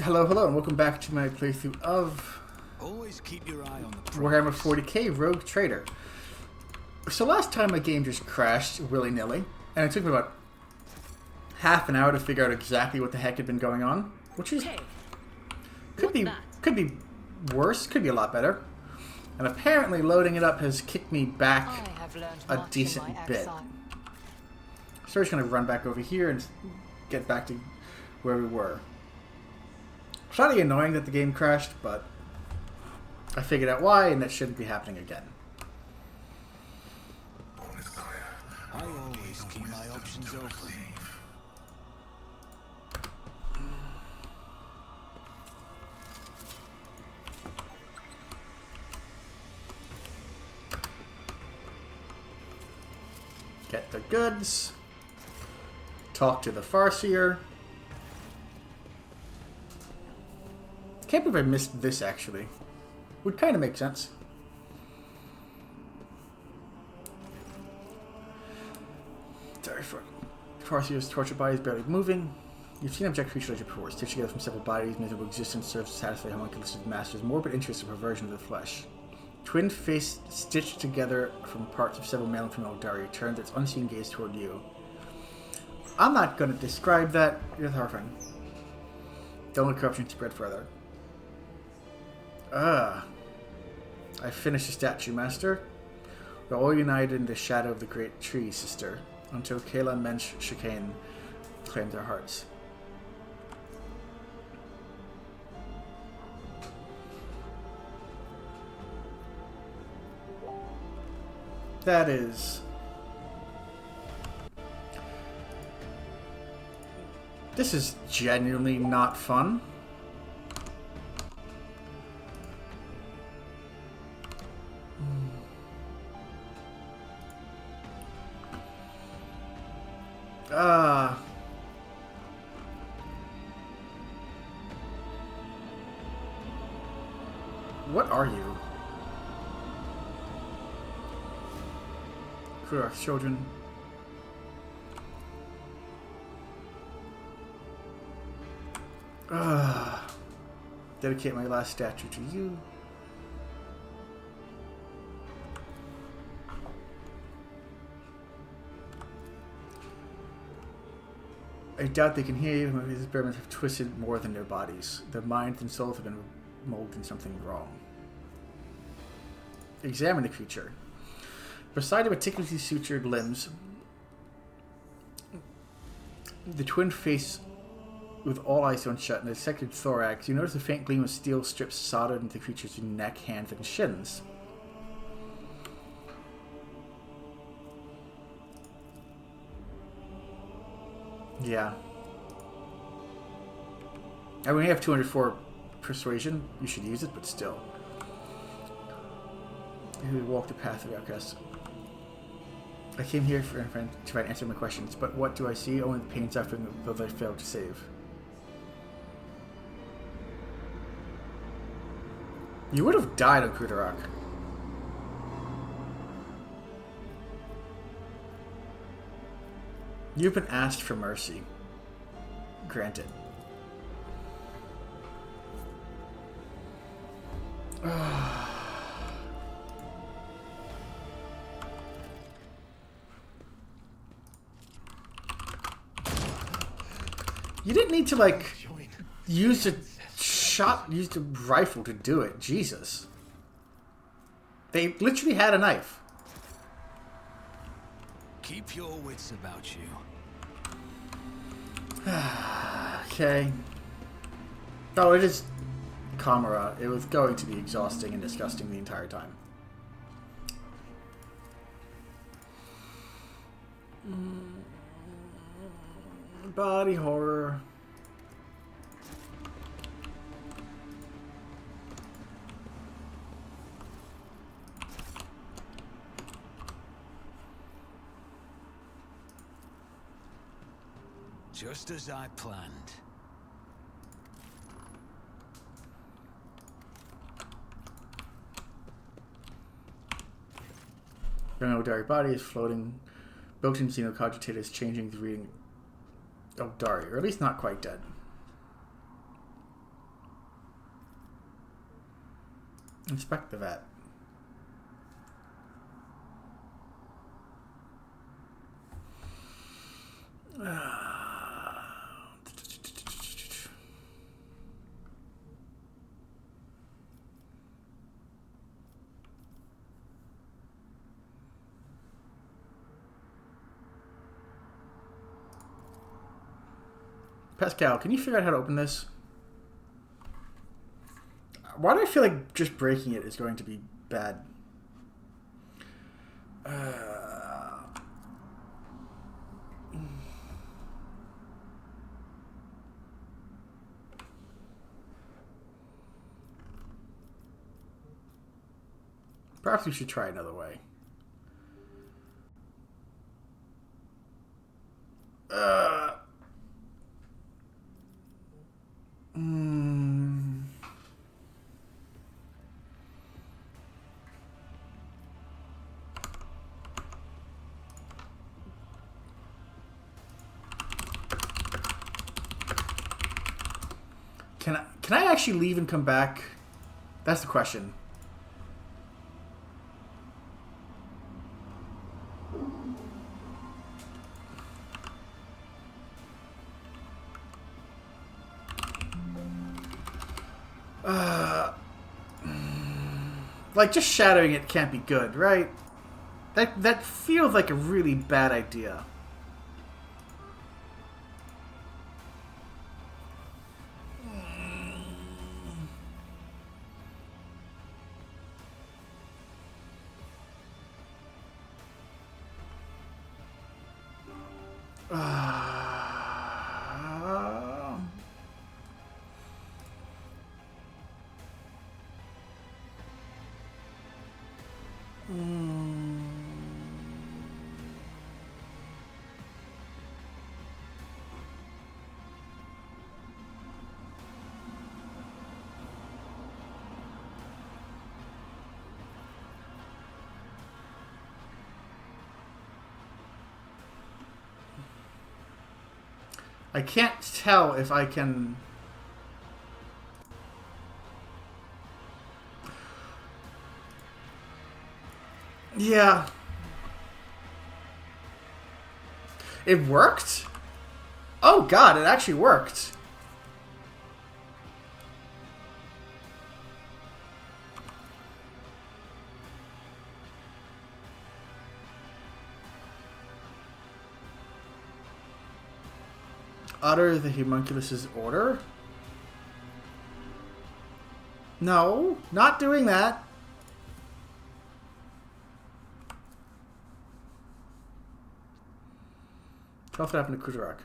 Hello, hello, and welcome back to my playthrough of Always keep your eye on the Warhammer 40k Rogue Trader. So last time my game just crashed willy-nilly, and it took me about half an hour to figure out exactly what the heck had been going on, which is could be worse, could be a lot better. And apparently loading it up has kicked me back a decent bit. So we're just going to run back over here and get back to where we were. Slightly annoying that the game crashed, but I figured out why, and that shouldn't be happening again. I always keep my options open. Get the goods. Talk to the farseer. Can't believe I missed this, actually. Would kind of make sense. Sorry for Farseer's tortured body is barely moving. You've seen object creatures like before, stitched together from several bodies, miserable existence serves to satisfy homunculus' master's morbid interest and perversion of the flesh. Twin face stitched together from parts of several male and female Aeldari turns its unseen gaze toward you. I'm not going to describe that. You're horrifying. Don't let corruption spread further. I finished the statue, Master. We're all united in the shadow of the great tree, sister, until Kayla Mensch Chicane claims our hearts. That is... This is genuinely not fun. What are you? Crudarach's children. Dedicate my last statue to you. I doubt they can hear you. These experiments have twisted more than their bodies. Their minds and souls have been molded in something wrong. Examine the creature. Beside the meticulously sutured limbs, the twin face with all eyes sewn shut and the dissected thorax, you notice a faint gleam of steel strips soldered into the creature's neck, hands, and shins. Yeah. I mean, we have 204 persuasion. You should use it, but still. You walk the path of the outcast. I came here to try and answer my questions, but what do I see? Only the pain and suffering of those I failed to save. You would have died on Crudarach. You've been asked for mercy. Granted. You didn't need to, like, use a rifle to do it. Jesus. They literally had a knife. Keep your wits about you. Okay. Oh, it is Camera. It was going to be exhausting and disgusting the entire time. Body horror. Just as I planned. Your Aeldari body is floating. Built-in xenocogitators is changing the reading of Dari, or at least not quite dead. Inspect the vat. Pascal, can you figure out how to open this? Why do I feel like just breaking it is going to be bad? Perhaps we should try another way. Can I actually leave and come back? That's the question. Like, just shadowing it can't be good, right? That feels like a really bad idea. I can't tell if I can... Yeah. It worked? Oh god, it actually worked. Utter the homunculus's order? No, not doing that. Tell us what happened to Crudarach.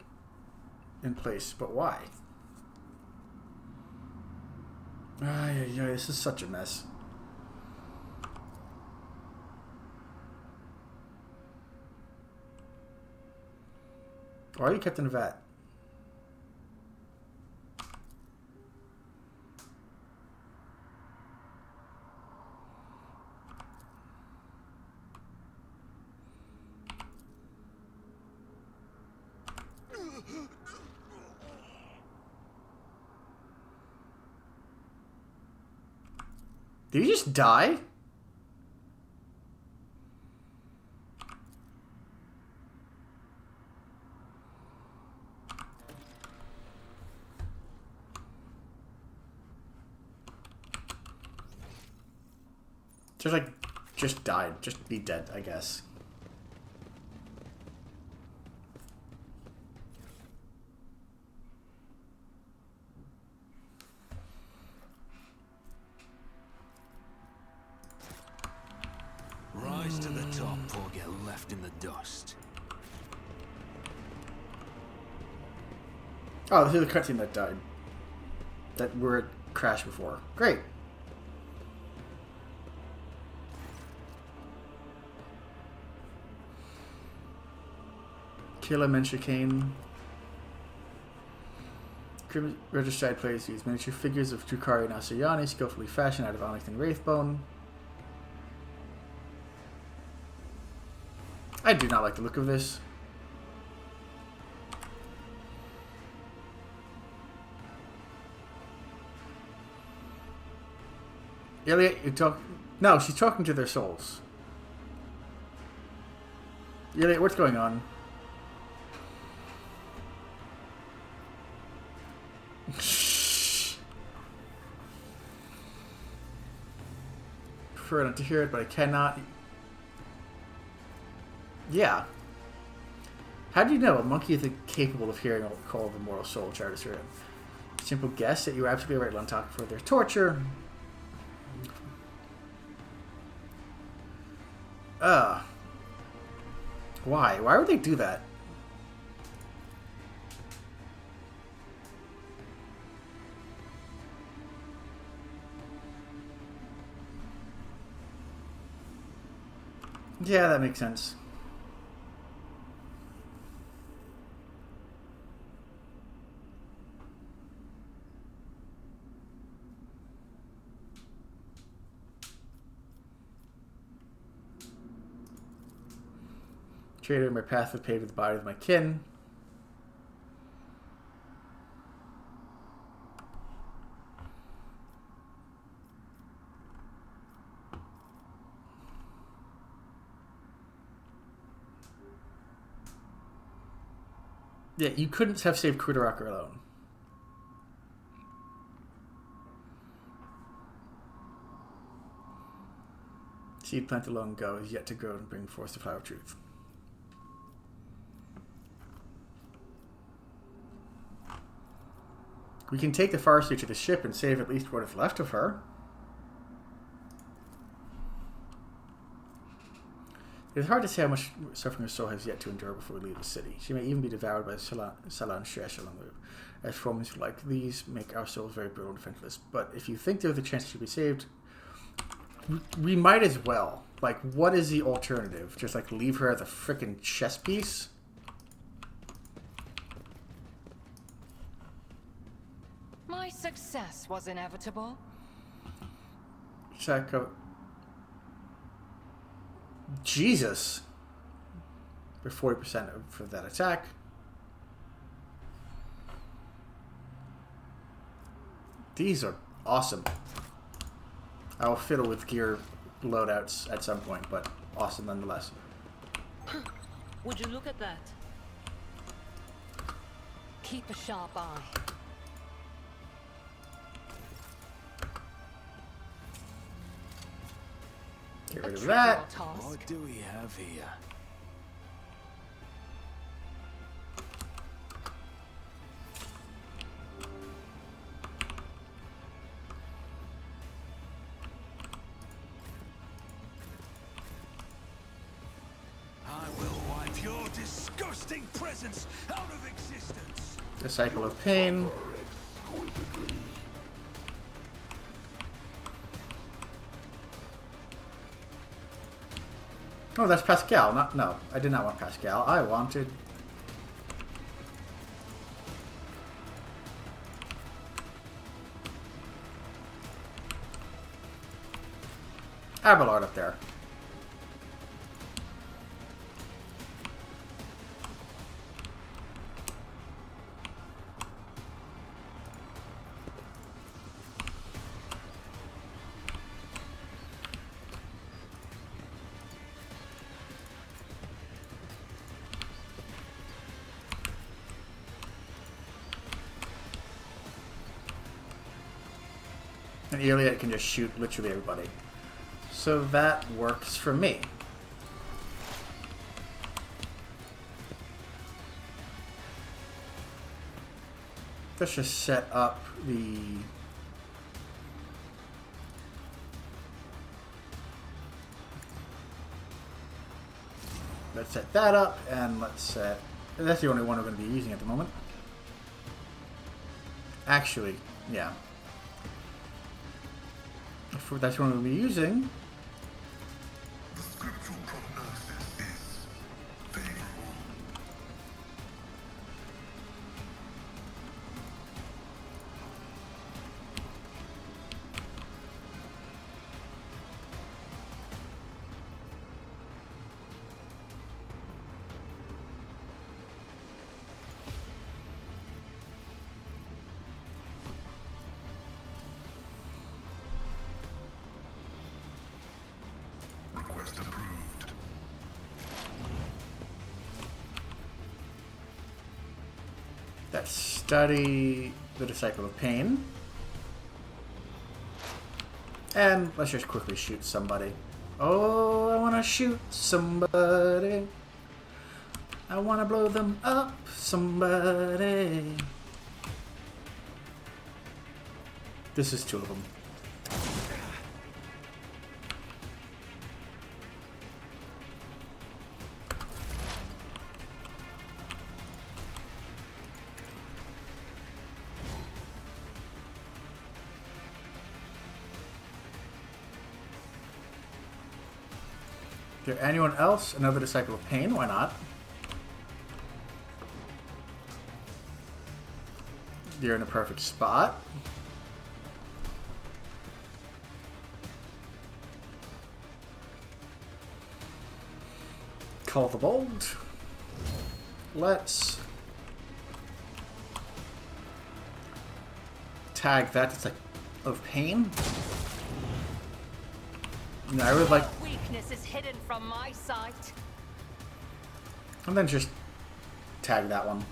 In place, but why? This is such a mess. Why are you kept in a vat? Did he just die? Just died. Just be dead, I guess. Rise to the top or get left in the dust. Oh, this is the cutscene that died. That where it crashed before. Great. Killer Menchicane. Registered players use miniature figures of Drukhari and Asayani, skillfully fashioned out of onyx and wraithbone. I do not like the look of this. Yrliet, you talk. No, she's talking to their souls. Yrliet, what's going on? Prefer not to hear it, but I cannot. Yeah. How do you know a monkey is capable of hearing what the call of a mortal soul charters through him? Simple guess that you were absolutely right, Luntalk, for their torture. Why? Why would they do that? Yeah, that makes sense. Trader, my path is paved with the body of my kin. Yeah, you couldn't have saved Crudarach alone. Seed plant alone go is yet to grow and bring forth the flower of truth. We can take the farseer to the ship and save at least what is left of her. It is hard to say how much suffering her soul has yet to endure before we leave the city. She may even be devoured by Salan Shesh along the way, as formings like these make our souls very brutal and defenseless. But if you think there's a chance she will be saved, we might as well. Like, what is the alternative? Just, like, leave her as a frickin' chess piece? My success was inevitable. Check out. Jesus. For 40% for that attack. These are awesome. I will fiddle with gear loadouts at some point, but awesome nonetheless. Would you look at that? Keep a sharp eye. Get rid of that. What do we have here? I will wipe your disgusting presence out of existence. The cycle of pain. Oh, that's Pascal. No, I did not want Pascal. I wanted... Abelard up there. And Yrliet can just shoot literally everybody. So that works for me. Let's just set up the... Let's set that up, and let's set... That's the only one we're going to be using at the moment. Actually, yeah. If that's what we'll be using. The scriptural prognosis is favorable. Let's study the Disciple of Pain. And let's just quickly shoot somebody. Oh, I want to shoot somebody. I want to blow them up, somebody. This is two of them. Is there anyone else? Another Disciple of Pain? Why not? You're in a perfect spot. Call the Bold. Let's tag that. It's like of pain. No, I would like. Weakness is hidden from my sight. And then just tag that one.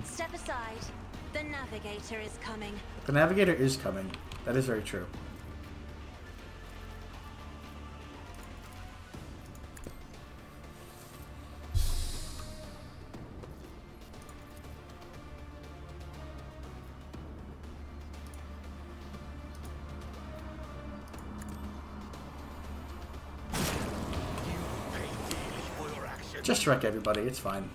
Step aside. The navigator is coming. The navigator is coming. That is very true. Just wreck everybody, it's fine.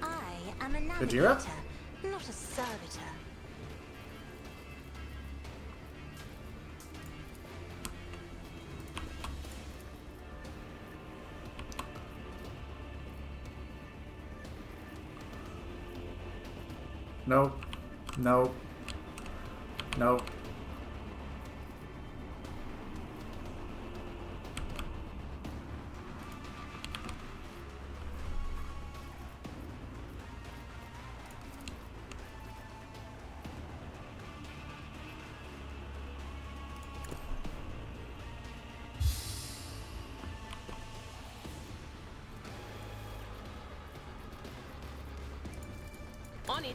I am a Gojira? navigator, not a servitor. Nope. Nope. Nope. On it.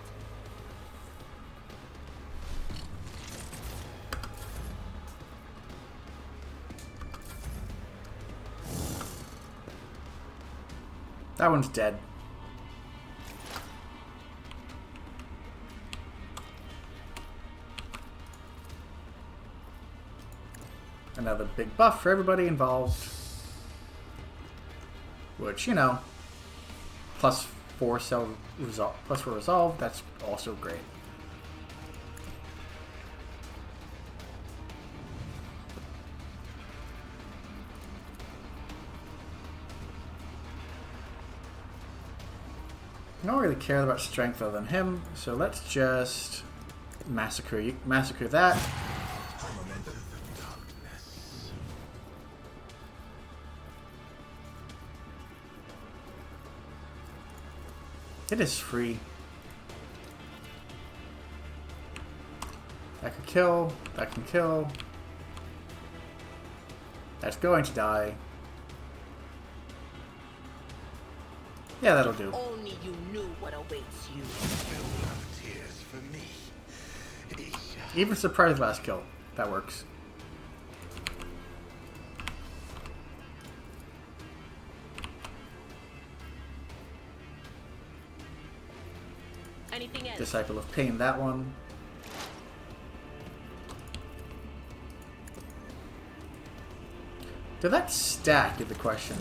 That one's dead. Another big buff for everybody involved. Which, you know, plus 4 cell resolve, plus 4 resolve, that's also great. I don't really care about strength other than him, so let's just massacre that. It is free. That can kill. That can kill. That's going to die. Yeah, that'll do. Only you knew what awaits you. Tears for me. Even surprise last kill. That works. Anything else? Disciple of Pain, that one. Did that stack is the question.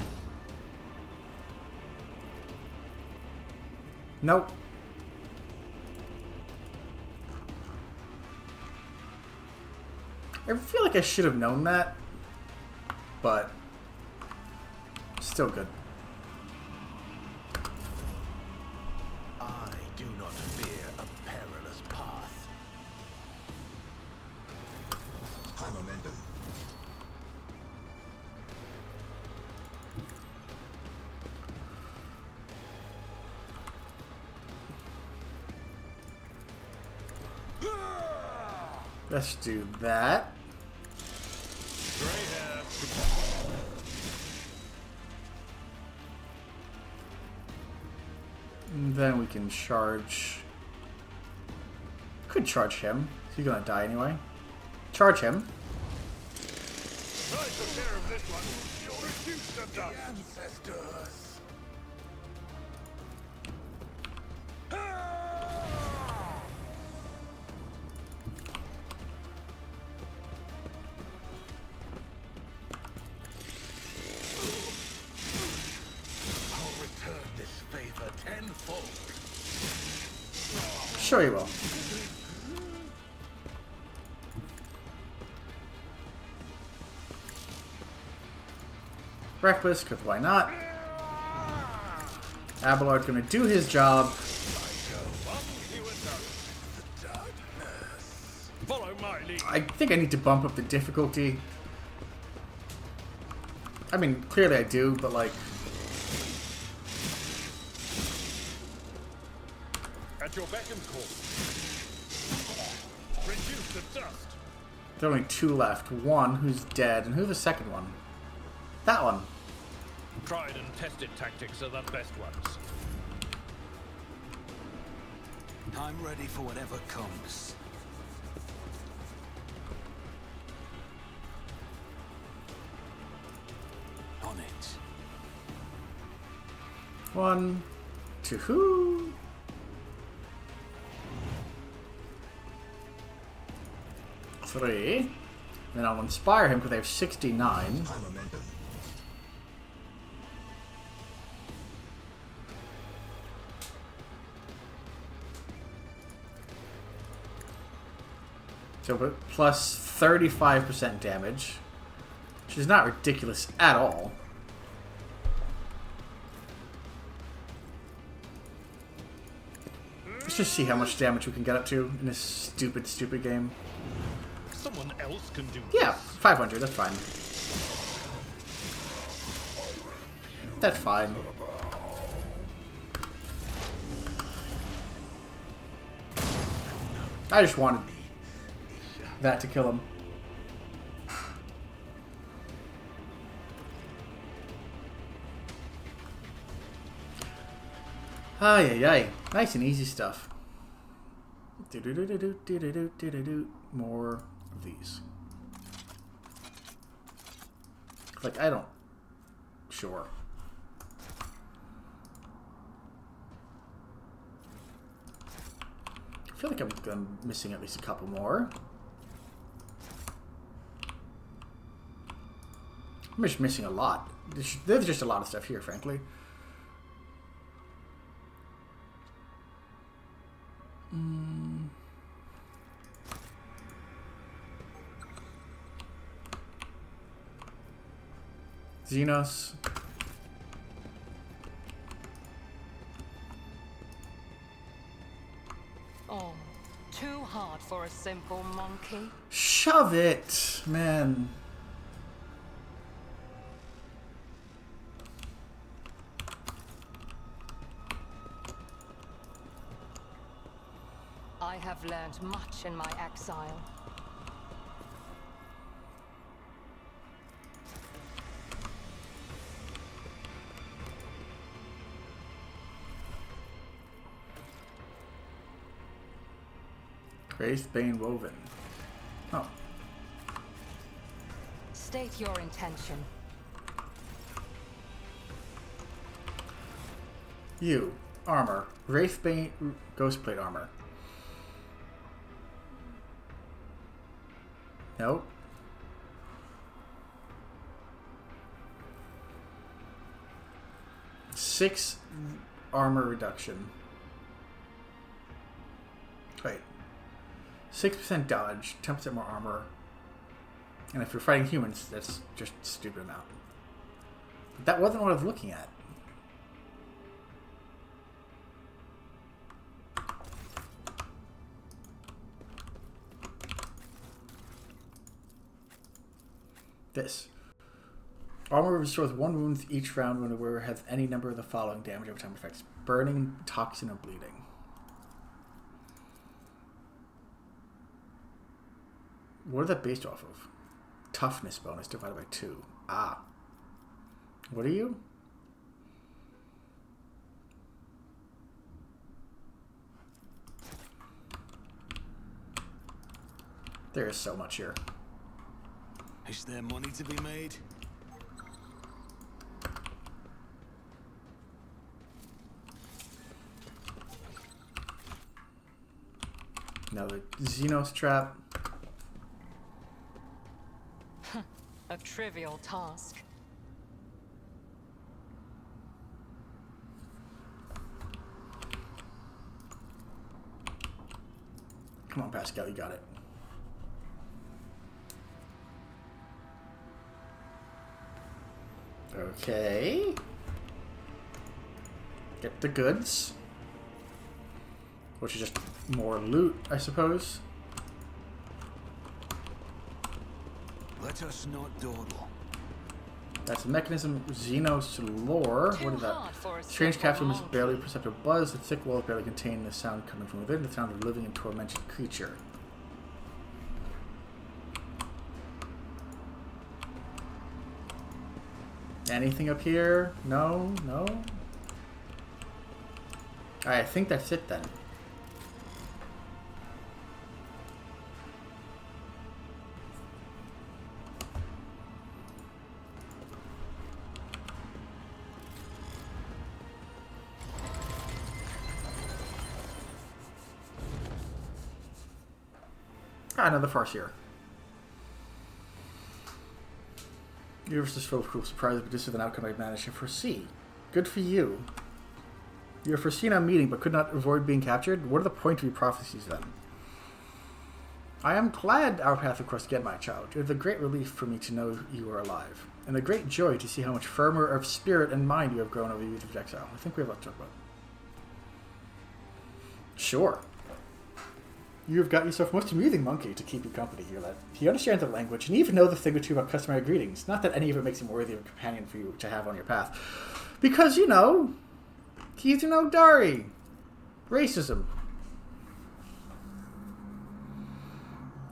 Nope. I feel like I should have known that, but still good. I do not fear a perilous path. High momentum. Let's do that. And then we can charge... Could charge him. He's gonna die anyway. Charge him. I took care of this one. You'll reduce the dust. Ancestors. I'll return this favor tenfold. Sure you will. Reckless, because why not? Abelard's gonna do his job. Follow my lead. I think I need to bump up the difficulty. I mean, clearly I do, but like... At your beck and call. Reduce the dust. There are only 2 left. One who's dead, and who's the second one? That one. Tried and tested tactics are the best ones. I'm ready for whatever comes. On it. 1, 2, 3. And then I'll inspire him because they have 69. High momentum. So plus 35% damage, which is not ridiculous at all. Let's just see how much damage we can get up to in this stupid, stupid game. Someone else can do Yeah, 500, that's fine. That's fine. I just wanted that to kill him. Ay, ay, ay. Nice and easy stuff. More of these. Like, I don't... Sure. I feel like I'm missing at least a couple more. I'm just missing a lot. There's just a lot of stuff here, frankly. Xenos. Oh, too hard for a simple monkey. Shove it, man. I have learned much in my exile. Wraithbane woven. Oh. State your intention. You. Armor. Wraithbane Ghostplate armor. Nope. Six armor reduction. Wait. 6% dodge, 10% more armor. And if you're fighting humans, that's just a stupid amount. But that wasn't what I was looking at. This. Armor restores 1 wound each round when the wearer has any number of the following damage over time effects. Burning, toxin, or bleeding. What is that based off of? Toughness bonus divided by 2. Ah. What are you? There is so much here. Is there money to be made? Another Xenos trap. A trivial task. Come on, Pascal, you got it. Okay. Get the goods. Which is just more loot, I suppose. Let us not dawdle. That's a mechanism. Xenos lore. What is that? Strange capsule with barely perceptible buzz. The thick walls barely contain the sound coming from within. The sound of a living and tormented creature. Anything up here? No? No? Alright, I think that's it then. Another farseer. Universe is full of cool surprises, but this is an outcome I managed to foresee. Good for you. You have foreseen our meeting, but could not avoid being captured? What are the point of your prophecies, then? I am glad our path will cross again, my child. It is a great relief for me to know you are alive, and a great joy to see how much firmer of spirit and mind you have grown over the years of exile. I think we have a lot to talk about. Sure. You have got yourself a most amusing monkey to keep you company, Yrliet. He understands the language, and even knows a thing or two about customary greetings. Not that any of it makes him worthy of a companion for you to have on your path. Because, you know, he's an Aeldari. Racism.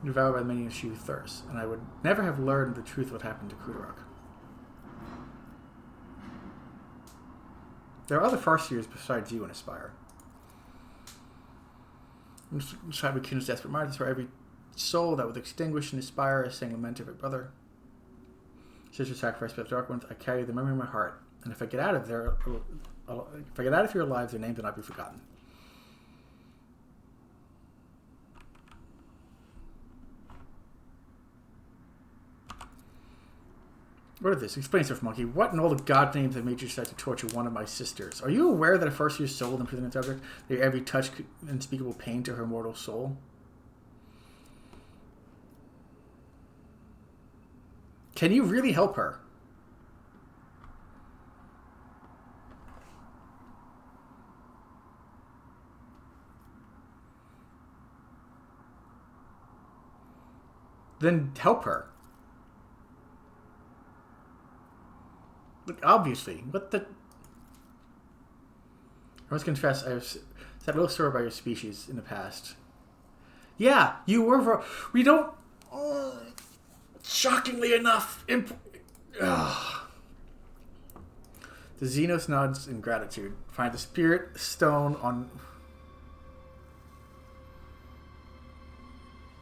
Devoured by many as you thirst, and I would never have learned the truth of what happened to Crudarach. There are other farseers besides you in Aspire. Inside Makuna's desperate mind, that's where every soul that was extinguished in Aspire is saying lament of her brother. Sister sacrificed by the dark ones, I carry the memory in my heart, and if I get out of there, if I get out of here alive, their names will not be forgotten. What is this? Explain yourself, monkey. What in all the god names have made you decide to torture one of my sisters? Are you aware that a farseer's soul imprisoned its object? That every touch unspeakable pain to her mortal soul? Can you really help her? Then help her. Look, obviously, what the... I must confess, I've said a little story about your species in the past. Yeah, you were... We don't... shockingly enough... The Xenos nods in gratitude. Find the spirit stone on...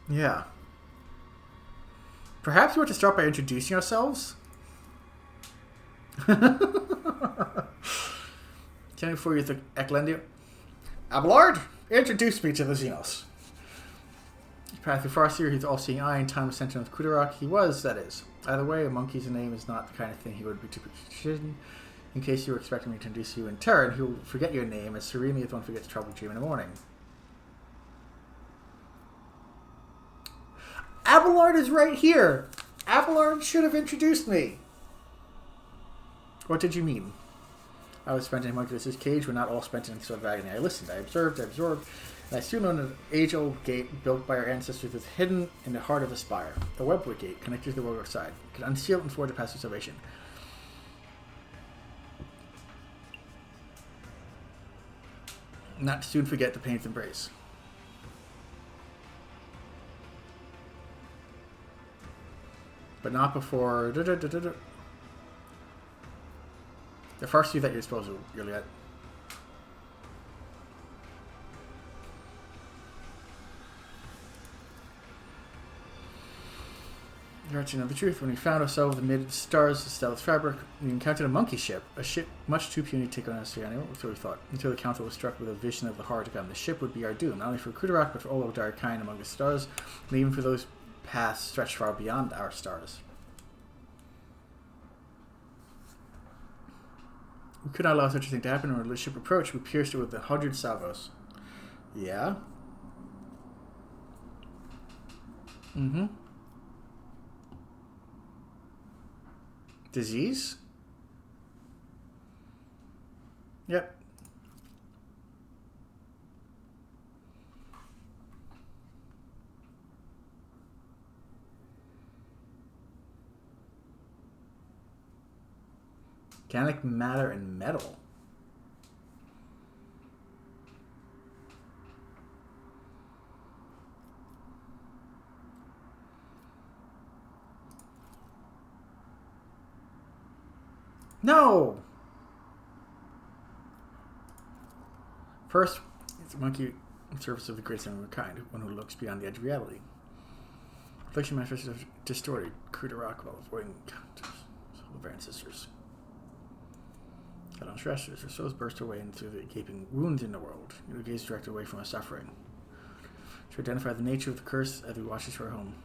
Yeah. Perhaps we want to start by introducing ourselves? Can for you the Eklendia? Abelard, introduce me to the Xenos. Path through Farseer, he's all-seeing eye and time was sent him with Crudarach. He was, that is. Either way, a monkey's name is not the kind of thing he would be too interested in. In case you were expecting me to introduce you in turn, he'll forget your name as serenely as one forgets trouble dream in the morning. Abelard is right here! Abelard should have introduced me! What did you mean? I was spent in Monkeyless's cage, but not all spent in sort of agony. I listened, I observed, I absorbed, and I soon learned an age-old gate built by our ancestors was hidden in the heart of Aspire. A Webway gate connected to the world outside. It could unseal it and forge a path to salvation. Not to soon forget the pain's embrace. But not before... The first two at your disposal, Yrliet. You're to know the truth. When we found ourselves amid the stars of stealth fabric, we encountered a monkey ship. A ship much too puny to take on us, so we thought. Until the council was struck with a vision of the horror to come. The ship would be our doom, not only for Crudarach, but for all Aeldari kind among the stars, and even for those paths stretched far beyond our stars. We could not allow such a thing to happen. When the ship approached, we pierced it with 100 salvos. Yeah? Mm-hmm. Disease? Yep. Organic matter and metal. No! First, it's a monkey on the surface of the greatest of kind, one who looks beyond the edge of reality. Affliction manifested distorted, Crudarach while avoiding soul of our ancestors. Got on stressors, our souls burst away into the gaping wounds in the world. Your gaze directed away from our suffering. To identify the nature of the curse as we watch this for our home.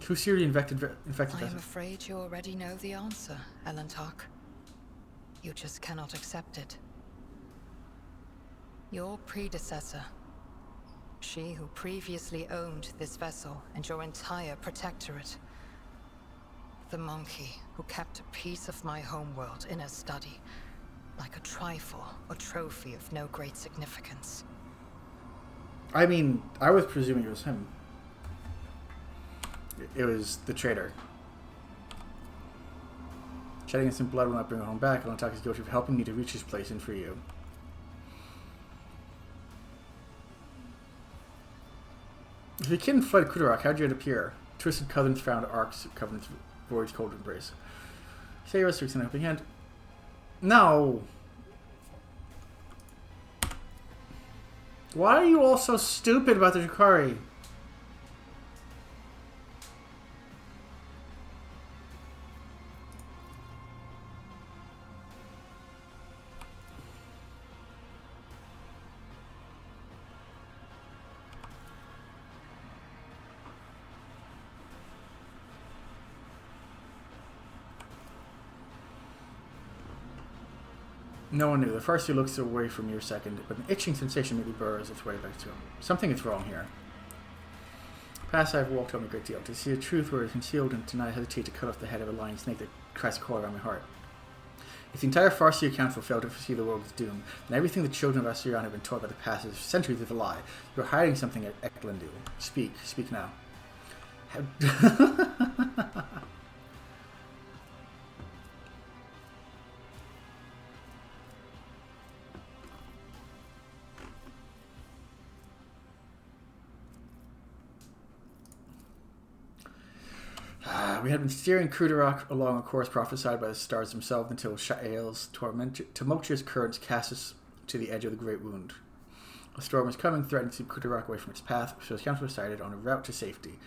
Who seriously infected I am afraid you already know the answer, Elentark. You just cannot accept it. Your predecessor, she who previously owned this vessel and your entire protectorate, the monkey who kept a piece of my homeworld in her study, like a trifle or trophy of no great significance. I mean, I was presuming it was him. It was the traitor. Shedding innocent blood will not bring her home back. Elentark is guilty of helping me to reach his place and free you. If the kid fled Crudarach, how'd you end up here? Twisted cousins found arcs, covenants, void's cold embrace. Say your restricts an helping hand. No! Why are you all so stupid about the Drukhari? No one knew. The farseer looks away from you a second, but an itching sensation maybe burrows its way back to him. Something is wrong here. Past I've walked home a great deal. To see the truth where it is concealed and to not hesitate to cut off the head of a lying snake that cracks a coil around my heart. If the entire farseer council failed to foresee the world's doom, then everything the children of Assyrian have been taught by the past is centuries of a lie. You are hiding something at Eklandu. Speak. Speak now. We had been steering Crudarach along a course prophesied by the stars themselves until Sha'ael's tumultuous currents cast us to the edge of the Great Wound. A storm was coming, threatening to keep Crudarach away from its path, so his council decided on a route to safety.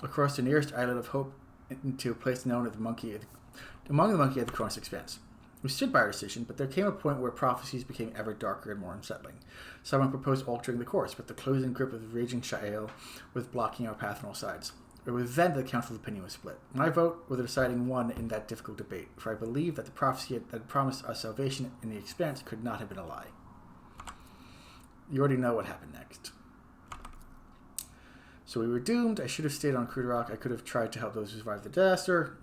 Across the nearest islet of hope into a place known as among the monkey at the Cronus Expanse. We stood by our decision, but there came a point where prophecies became ever darker and more unsettling. Someone proposed altering the course, but the closing grip of the raging Sha'ael was blocking our path on all sides. It was then that the council's opinion was split. My vote was the deciding one in that difficult debate, for I believed that the prophecy that promised us salvation in the expanse could not have been a lie. You already know what happened next. So we were doomed. I should have stayed on Crudarach. I could have tried to help those who survived the disaster.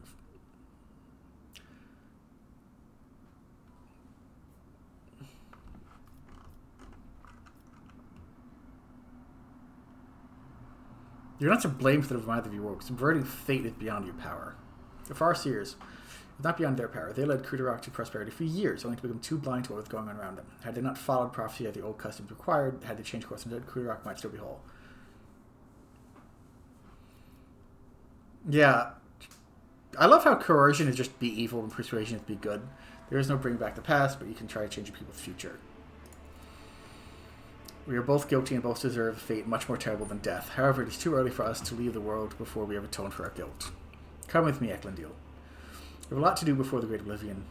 You're not to blame for the demise of your work. Subverting fate is beyond your power. The farseers is not beyond their power. They led Crudarach to prosperity for years, only to become too blind to what was going on around them. Had they not followed prophecy as the old customs required, had they changed course instead, Crudarach might still be whole. Yeah. I love how coercion is just be evil and persuasion is be good. There is no bringing back the past, but you can try to change people's future. We are both guilty and both deserve a fate much more terrible than death. However, it is too early for us to leave the world before we have atoned for our guilt. Come with me, Eklundil. We have a lot to do before the Great Oblivion.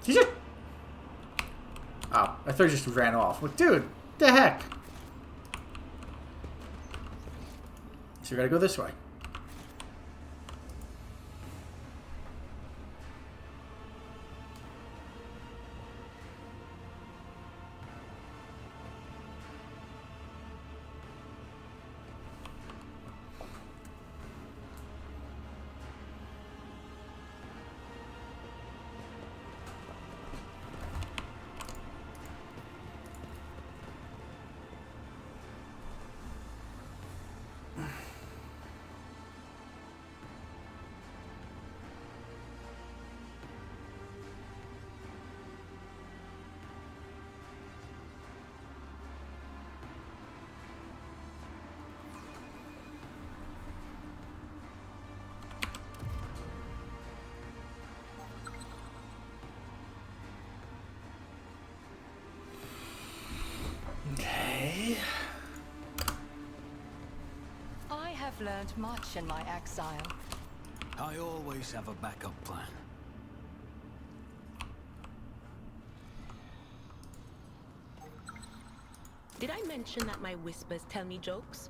He just... Oh, I thought he just ran off. Like, dude, the heck? So we gotta go this way. Okay. I have learned much in my exile. I always have a backup plan. Did I mention that my whispers tell me jokes?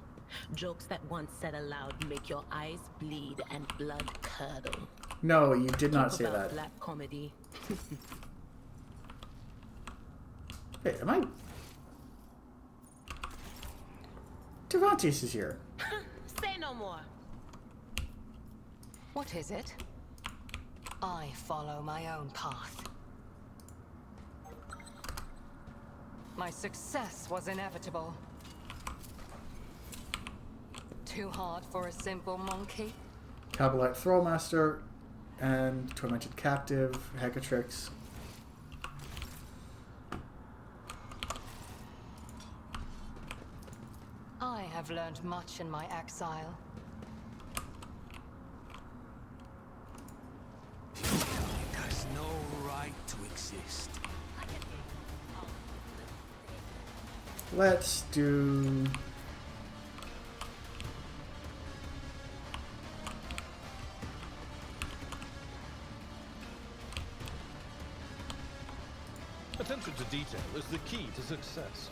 Jokes that once said aloud make your eyes bleed and blood curdle. No, you did not Talk say about that. black comedy. Hey, am I... Tervantias is here. Say no more. What is it? I follow my own path. My success was inevitable. Too hard for a simple monkey? Cabalite Thrallmaster and Tormented Captive, Hecatrix. I have learned much in my exile. It has no right to exist. Let's do... Attention to detail is the key to success.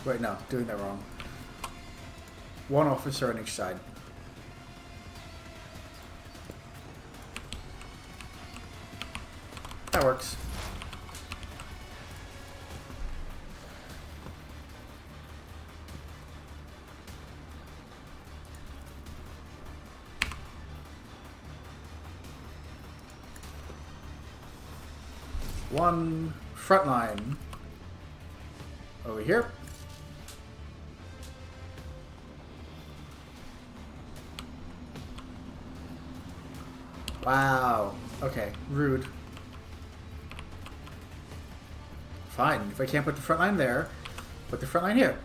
Wait, no, doing that wrong. One officer on each side. That works. One front line over here. Wow. Okay. Rude. Fine. If I can't put the front line there, put the front line here.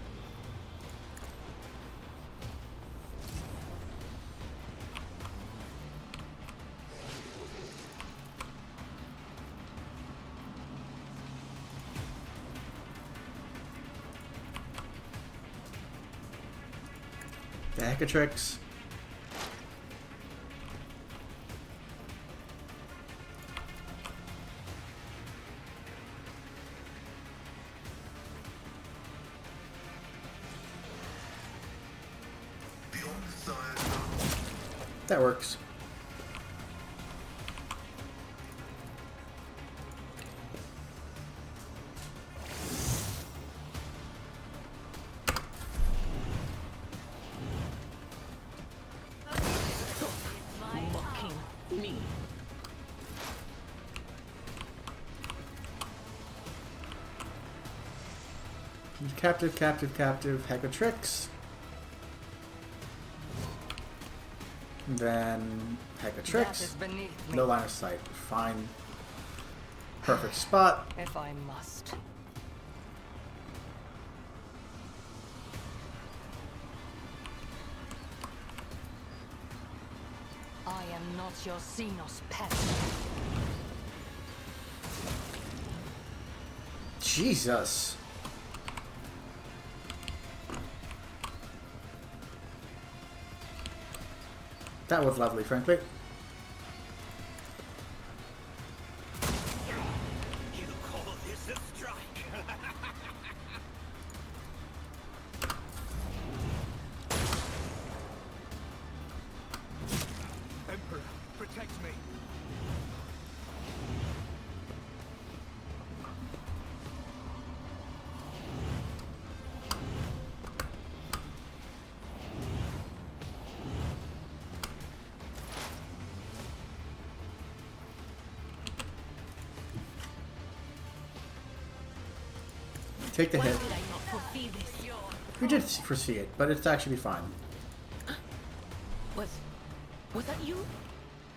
The Hecatrix. That works. Mocking me. Captive, captive, captive, Hecatrix. Then That Hecatrix. is beneath me. No line of sight. Fine. Perfect spot. If I must. I am not your Xenos pet. Jesus. That was lovely, frankly. You call this a strike? Emperor, protect me. Take the hit. Did I not foresee this? We did foresee it, but it's actually fine. Was that you?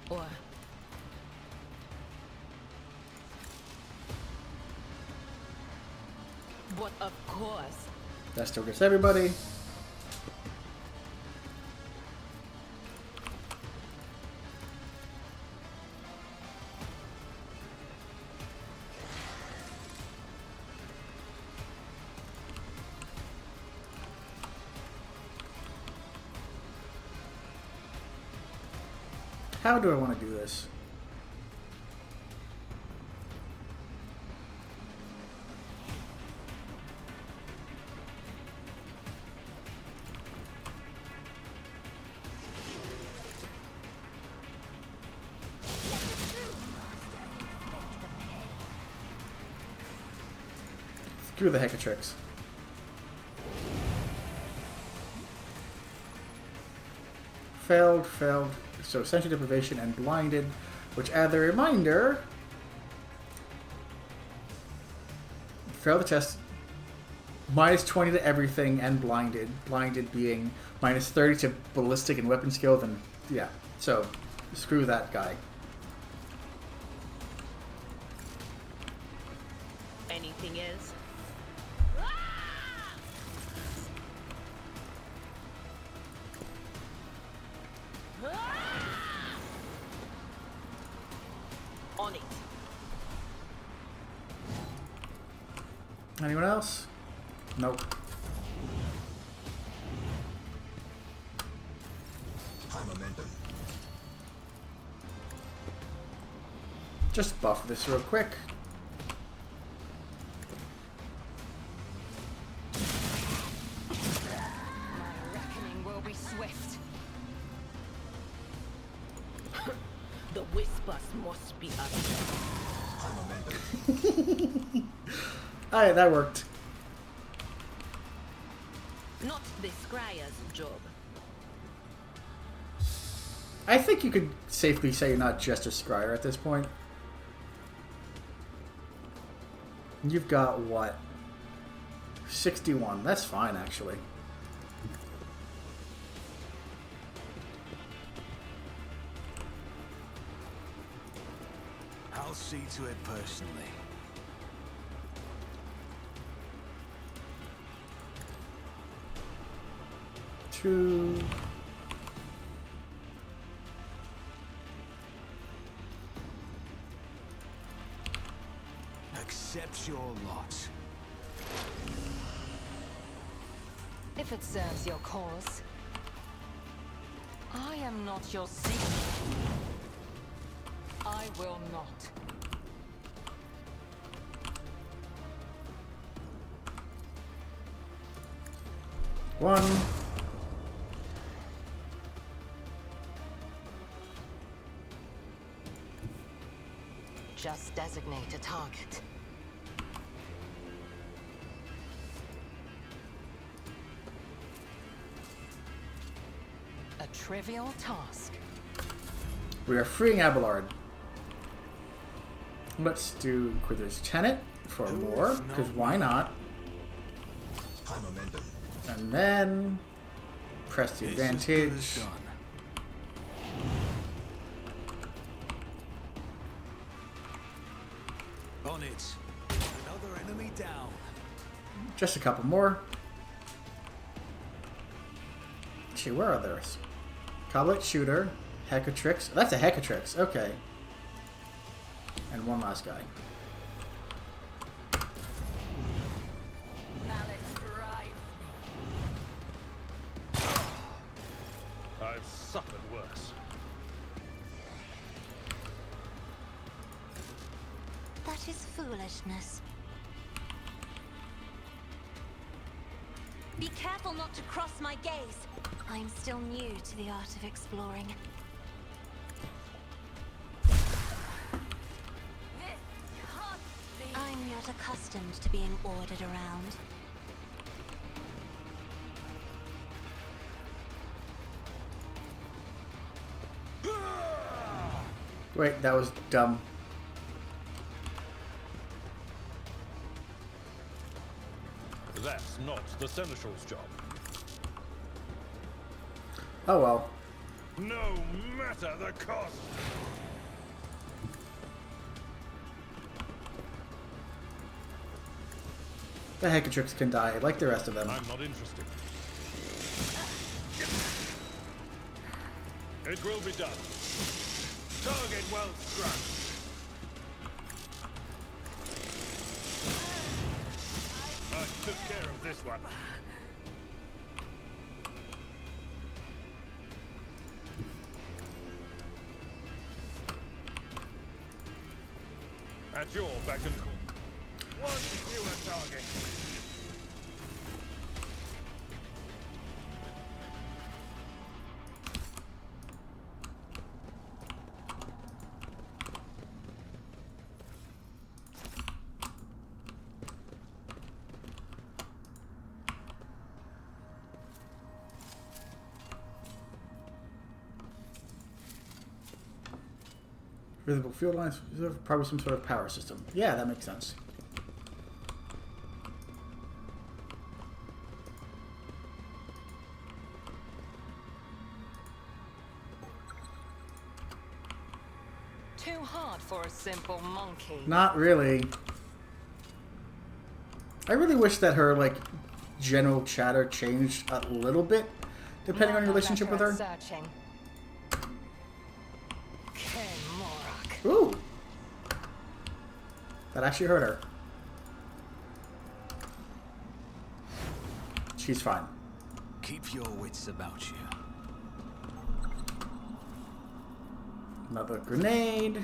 Or but of course. That still gets everybody. How do I want to do this? Screw the Hecatrix. Failed, failed. So sensory deprivation and blinded, which add the reminder. Fail the test. Minus 20 to everything and blinded. Blinded being minus 30 to ballistic and weapon skill. Then yeah. So screw that guy. Anything else? On it. Anyone else? Nope. High momentum. Just buff this real quick. My reckoning will be swift. The whispers must be up. High momentum. Alright, that worked. Not the scryer's job. I think you could safely say you're not just a scryer at this point. You've got what? 61. That's fine, actually. I'll see to it personally. Two. Accept your lot. If it serves your cause. I am not your secret. I will not. One. Just designate a target. A trivial task. We are freeing Abelard. Let's do Inquisitor's Tenet for more, because why not? and then press the It's as good as advantage. done. On it. Another enemy down. Just a couple more. Actually, where are those? Coblet Shooter, Hecatrix. That's a Hecatrix. Okay. And one last guy. I've suffered worse. That is foolishness. Be careful not to cross my gaze. I'm still new to the art of exploring. I'm not accustomed to being ordered around. Wait, that was dumb. That's not the Seneschal's job. Oh well. No matter the cost. The Hecatrix can die, like the rest of them. I'm not interested. It will be done. Target well struck. I took care of this one. At your beck and call. One fewer target. Visible field lines, probably some sort of power system. Yeah, that makes sense. Too hard for a simple monkey. Not really. I really wish that her, like, general chatter changed a little bit, depending on your relationship with her. Searching. Ooh! That actually hurt her. She's fine. Keep your wits about you. Another grenade.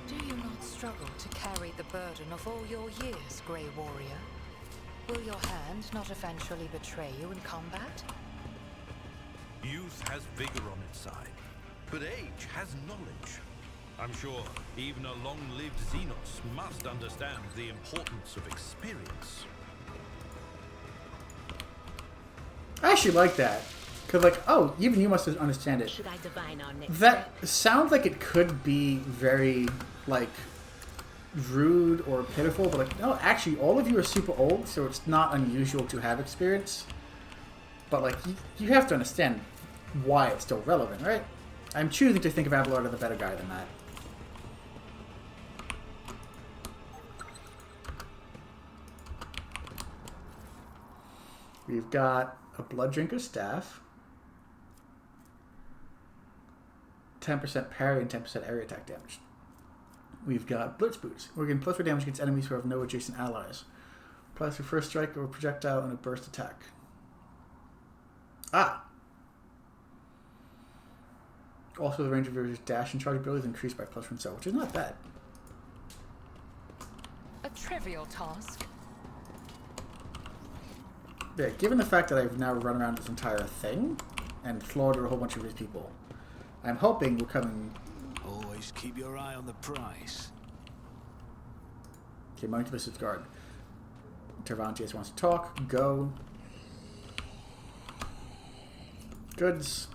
Do you not struggle to carry the burden of all your years, Grey Warrior? Will your hand not eventually betray you in combat? Youth has vigor on its side, but age has knowledge. I'm sure even a long-lived Xenos must understand the importance of experience. I actually like that. Because, like, oh, even you must understand it. Should I divine our next That sounds like it could be very, like, rude or pitiful, but, like, no, actually, all of you are super old, so it's not unusual to have experience. But, like, you have to understand why it's still relevant, right? I'm choosing to think of Abelard as a better guy than that. We've got a Blood Drinker Staff, 10% parry and 10% area attack damage. We've got Blitz Boots. We're getting +4 damage against enemies who have no adjacent allies. Applies for first strike or projectile and a burst attack. Ah! Also, the range of your dash and charge abilities increased by +1 cell, which is not bad. A trivial task. Yeah, given the fact that I've now run around this entire thing and slaughtered a whole bunch of these people, I'm hoping we're coming... Always keep your eye on the prize. Okay, Monk versus Guard. Tervantias wants to talk. Go. Goods.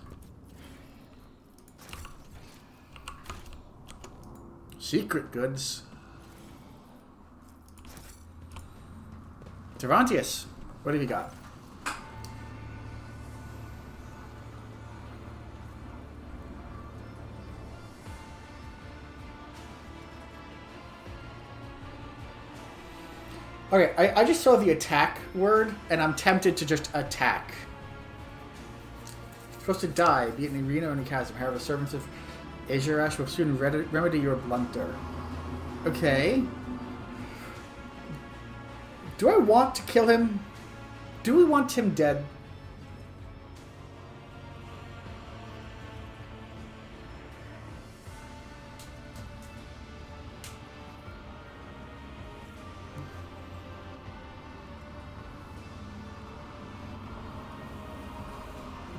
Secret goods. Tervantias, what have you got? Okay, I just saw the attack word, and I'm tempted to just attack. Supposed to die, be it in the arena or in the chasm. However, servants of Azurash will soon remedy your blunder. Okay. Do I want to kill him? Do we want him dead?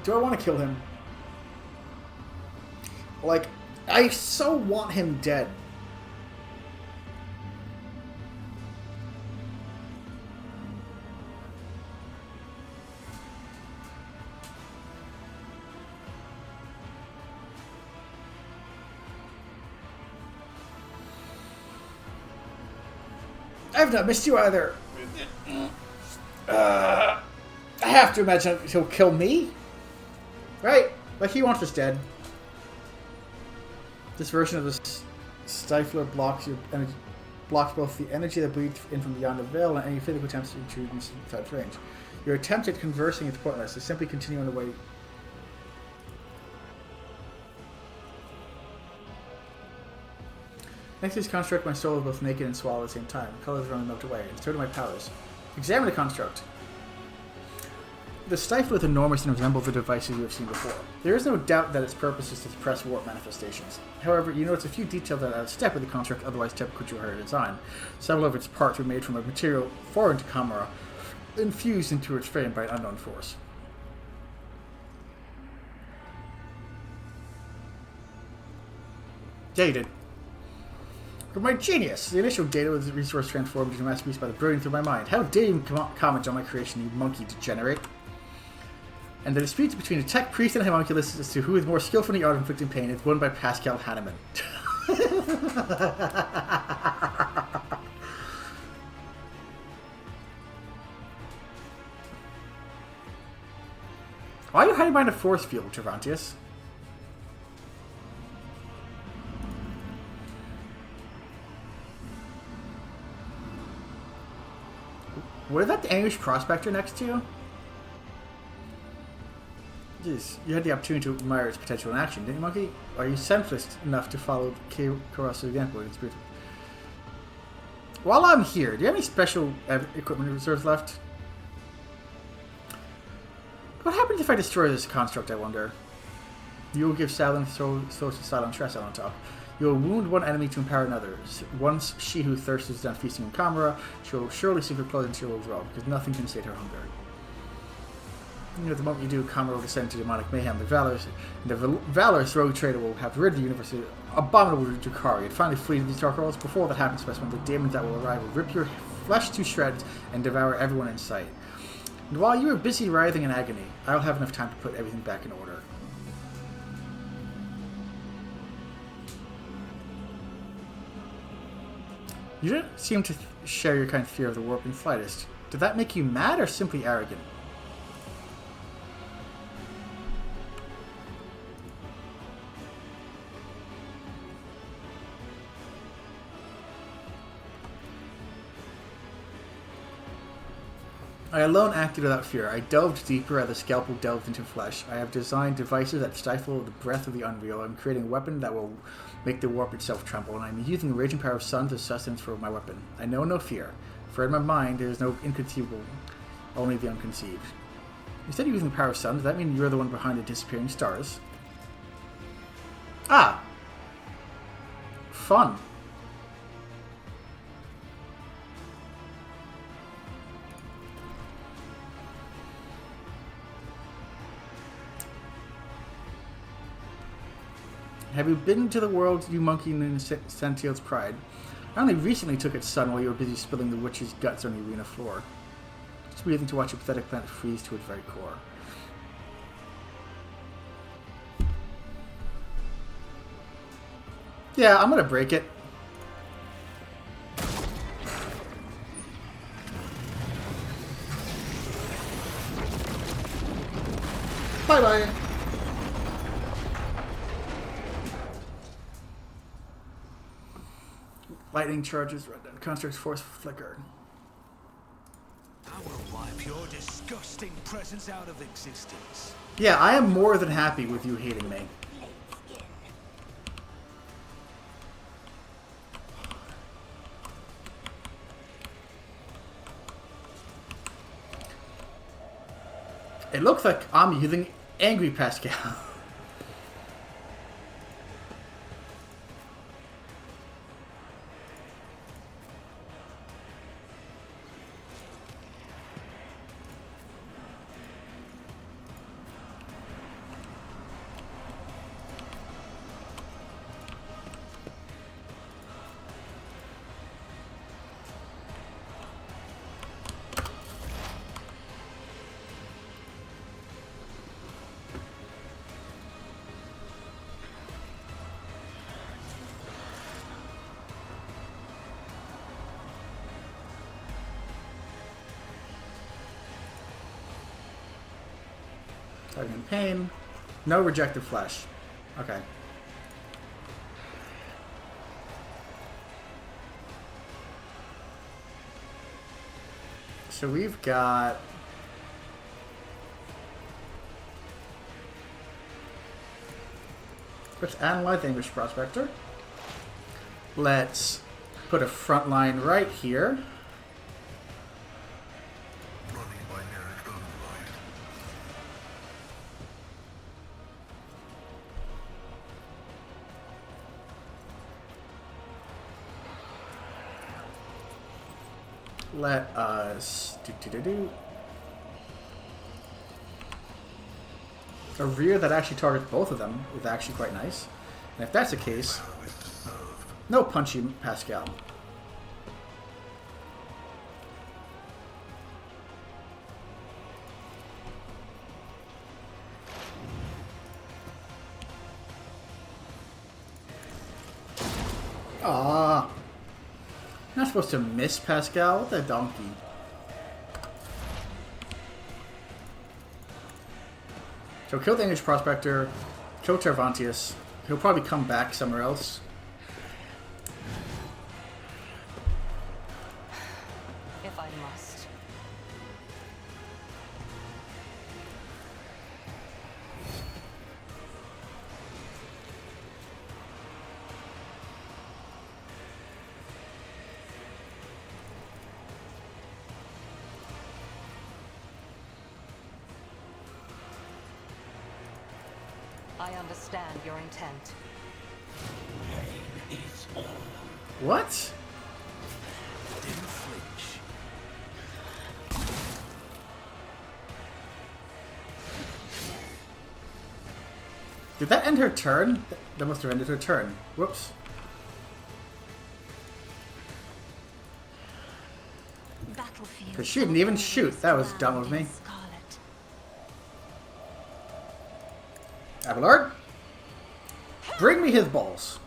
Do I want to kill him? Like, I so want him dead. I've not missed you either. I have to imagine he'll kill me. Right? Like, he wants us dead. This version of the Stifler blocks your energy, blocks both the energy that bleeds in from beyond the veil and any physical attempts to intrude inside range. Your attempt at conversing is pointless. So simply continue on the way. Next to this construct, my soul is both naked and swallowed at the same time. The colors run melted away, and so do my powers. Examine the construct. The Stifler is enormous and resembles the devices you have seen before. There is no doubt that its purpose is to suppress warp manifestations. However, you notice a few details that are out of step with the construct otherwise typical to her design. Several of its parts were made from a material foreign to Camera, infused into its frame by an unknown force. Yeah, you did. For my genius! The initial data was resource transformed into masterpiece by the brilliance of my mind. How dare you comment on my creation, you monkey degenerate? And the dispute between the tech priest and homunculus as to who is more skillful in the art of inflicting pain is won by Pascal Hanneman. Why are you hiding behind a force field, Tervantias? Was that the English prospector next to you? Jeez, you had the opportunity to admire its potential in action, didn't you, monkey? Are you senseless enough to follow Catharsis' example? While I'm here, do you have any special equipment reserves left? What happens if I destroy this construct, I wonder? You will give silent souls to silent stress on top. You will wound one enemy to empower another. Once she who thirsts is done feasting on Camera, she will surely seek her clothes and she will withdraw, because nothing can sate her hunger. You know, the moment you do, Camera will descend to demonic mayhem. The valorous rogue trader will have rid the universe of abominable Drukhari and finally flee to these dark worlds. Before that happens, specimen, the demons that will arrive will rip your flesh to shreds and devour everyone in sight. And while you are busy writhing in agony, I will have enough time to put everything back in order. You don't seem to share your kind of fear of the warp in the slightest. Did that make you mad or simply arrogant? I alone acted without fear. I delved deeper as the scalpel delved into flesh. I have designed devices that stifle the breath of the unreal. I'm creating a weapon that will make the warp itself tremble, and I'm using the raging power of suns as sustenance for my weapon. I know no fear, for in my mind there is no inconceivable, only the unconceived. Instead of using the power of suns, does that mean you're the one behind the disappearing stars? Ah! Fun. Have you been to the world, you monkey in Sentiel's pride? I only recently took its son while you were busy spilling the witch's guts on the arena floor. It's breathing to watch a pathetic planet freeze to its very core. Yeah, I'm gonna break it. Bye-bye. Lightning charges, constructs force flicker. I will wipe your disgusting presence out of existence. Yeah, I am more than happy with you hating me. It looks like I'm using Angry Pascal. Target in pain. No rejected flesh. Okay. So we've got... Let's analyze the English Prospector. Let's put a front line right here. Let us a rear that actually targets both of them is actually quite nice. And if that's the case, no punchy Pascal. Ah. Not supposed to miss Pascal. What the donkey? So kill the English Prospector, kill Tervantias. He'll probably come back somewhere else. If I must. I understand your intent. What? Didn't flinch. Did that end her turn? That must have ended her turn. Whoops. Battlefield. Because she didn't even shoot. That was dumb of me. Abelard, bring me his balls.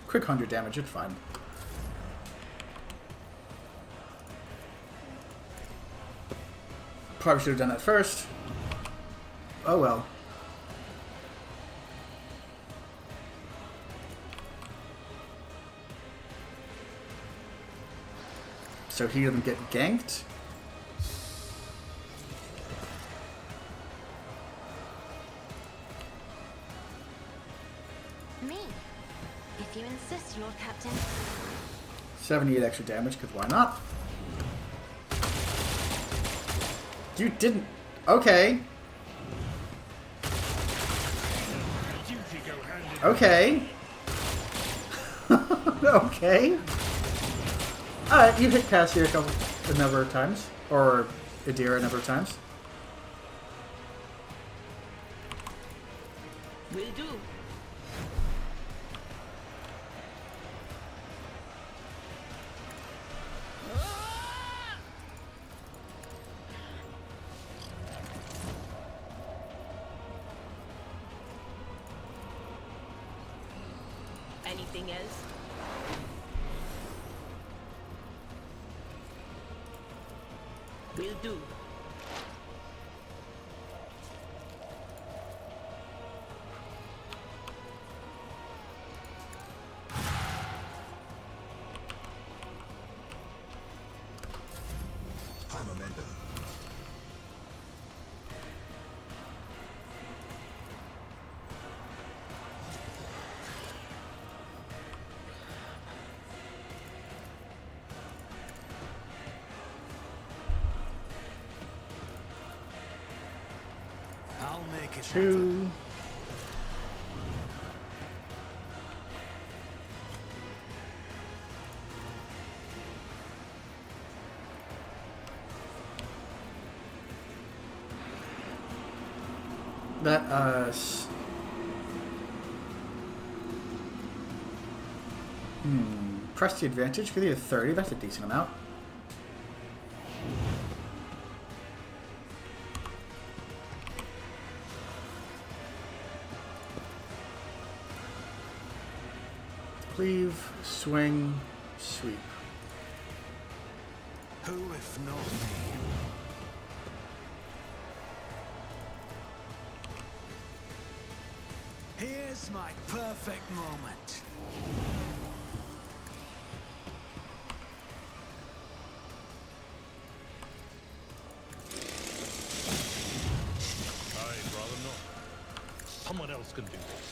Quick 100 damage, it's fine. Probably should have done that first. Oh well. So he doesn't get ganked. Me, if you insist, Lord Captain. 78 extra damage, because why not? You didn't... Okay. Okay. Okay. Alright, you hit Cassia a number of times. Or Adira a number of times. Will do. Anything else? Will do. High momentum. I'll make it. 2. Let us... Press the advantage. Give you a 30. That's a decent amount. Cleave, swing, sweep. Who if not me? Here's my perfect moment. I'd rather not. Someone else can do this.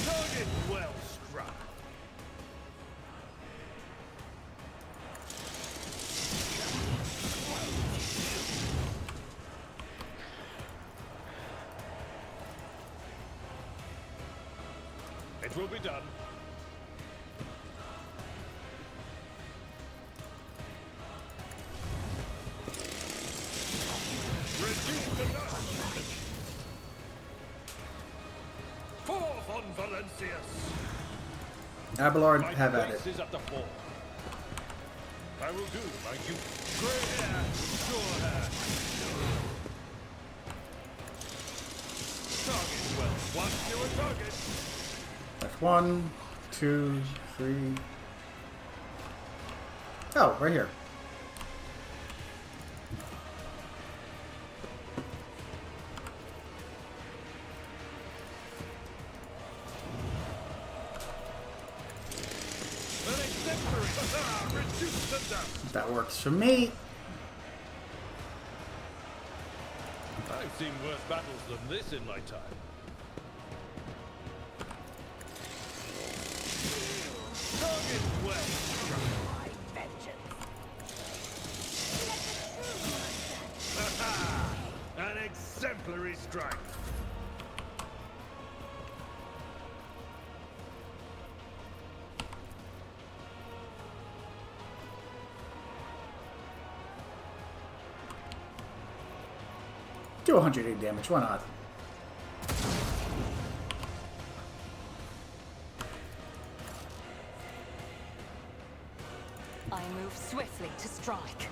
Target well struck. It will be done. Reduce the dust. Forth on Valencius. Abelard, My have at it. place is at the fore. I will do my duty. Grey hair, sure hair. Target well. Once you a target. That's 1, 2, 3. Oh, right here. An exemplary. Reduce the dust. That works for me. I've seen worse battles than this in my time. Target well. My vengeance. An exemplary strike. Do 180 damage, why not? I move swiftly to strike.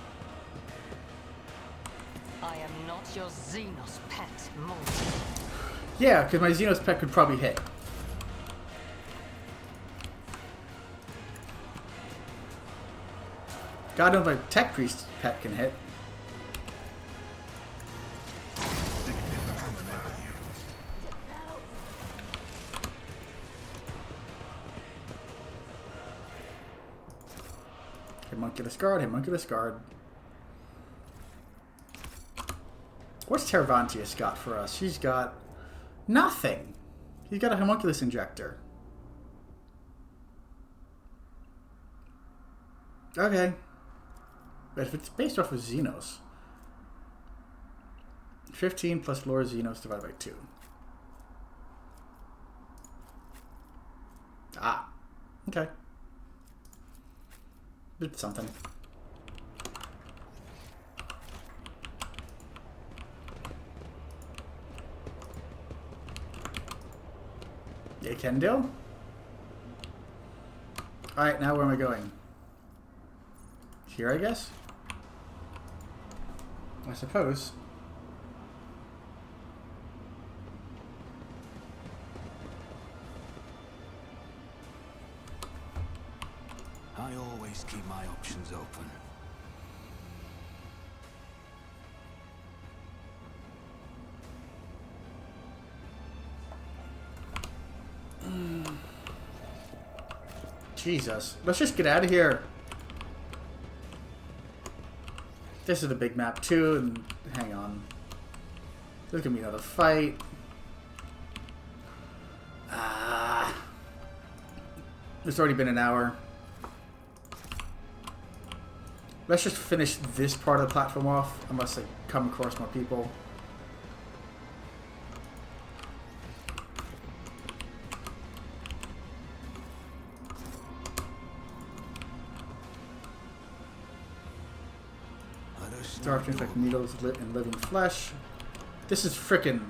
I am not your Xenos pet, monster. Yeah, because my Xenos pet could probably hit. God knows my Tech Priest pet can hit. Homunculus Guard, Homunculus Guard. What's Tervantias got for us? She's got nothing. He's got a Homunculus Injector. Okay. But if it's based off of Xenos. 15 plus lore Xenos divided by 2. Ah. Okay. Did something. You can do. Alright, now where am I going? Here, I guess? I suppose. always keep my options open. Jesus. Let's just get out of here. This is the big map too, and hang on. There's gonna be another fight. It's already been an hour. Let's just finish this part of the platform off, unless I come across more people. Dark things like needles lit in living flesh. This is frickin'...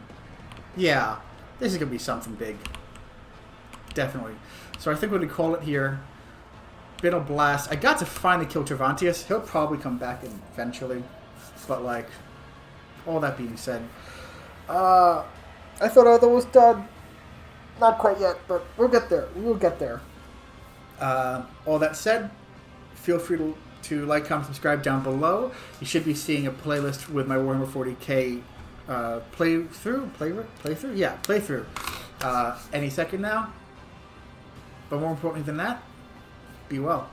Yeah, this is gonna be something big. Definitely. So I think we're gonna call it here. Been a blast. I got to finally kill Tervantias. He'll probably come back eventually. But like, all that being said, I thought I was done. Not quite yet, but we'll get there. We will get there. All that said, feel free to like, comment, subscribe down below. You should be seeing a playlist with my Warhammer 40k playthrough any second now. But more importantly than that, be well.